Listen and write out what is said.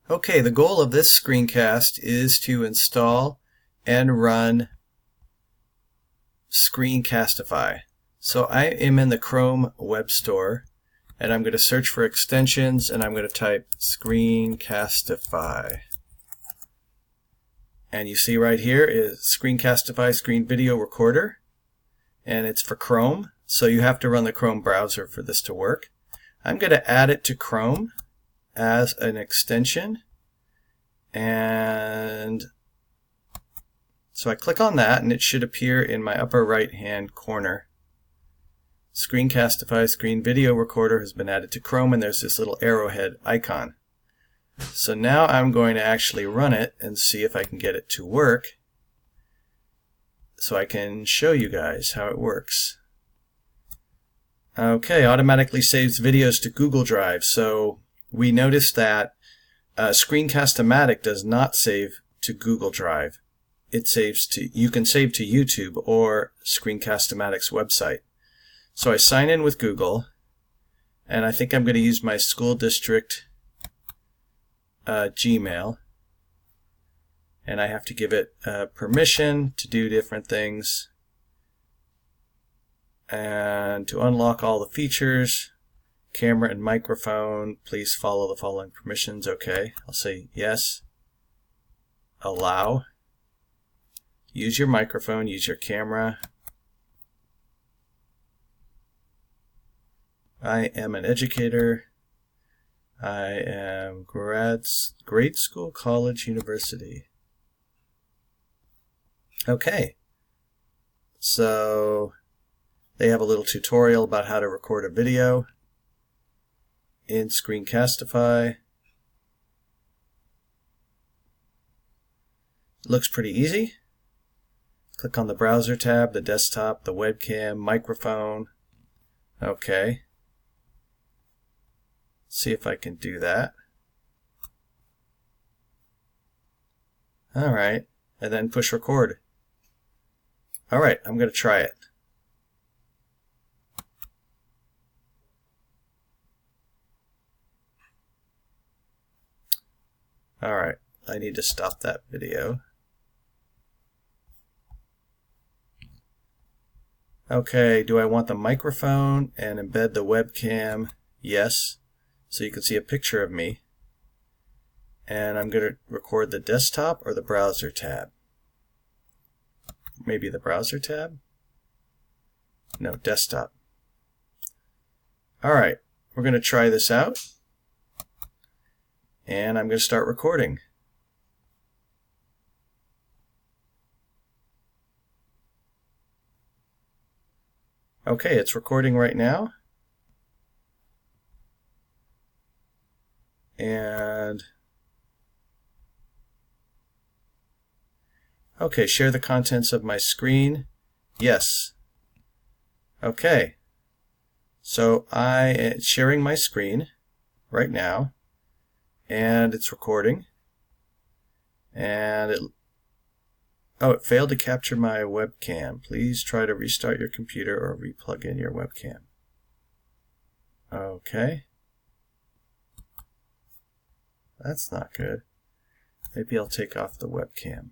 Okay, the goal of this screencast is to install and run Screencastify. So I am in the Chrome Web Store, and I'm going to search for extensions, and I'm going to type Screencastify. And you see right here is Screencastify Screen Video Recorder, and it's for Chrome, so you have to run the Chrome browser for this to work. I'm going to add it to Chrome as an extension, and so I click on that and it should appear in my upper right hand corner. Screencastify Screen Video Recorder has been added to Chrome, and there's this little arrowhead icon. So now I'm going to actually run it and see if I can get it to work so I can show you guys how it works. Okay, automatically saves videos to Google Drive. So we noticed that Screencast-O-Matic does not save to Google Drive. It saves to, you can save to YouTube or Screencast-O-Matic's website. So I sign in with Google, and I think I'm going to use my school district Gmail, and I have to give it permission to do different things, and to unlock all the features, camera and microphone, please follow the following permissions. Okay, I'll say yes. Allow. Use your microphone, use your camera. I am an educator. I am grade school, college, university. Okay. So they have a little tutorial about how to record a video in Screencastify. Looks pretty easy. Click on the browser tab, the desktop, the webcam, microphone. Okay. See if I can do that. Alright, and then push record. Alright, I'm going to try it. Alright, I need to stop that video. Okay, do I want the microphone and embed the webcam? Yes. So you can see a picture of me. And I'm going to record the desktop or the browser tab. Maybe the browser tab? No, desktop. Alright, we're going to try this out. And I'm going to start recording. Okay, it's recording right now. And okay, share the contents of my screen. Yes. Okay. So I am sharing my screen right now, and it's recording. And it failed to capture my webcam. Please try to restart your computer or re-plug in your webcam. Okay. That's not good. Maybe I'll take off the webcam.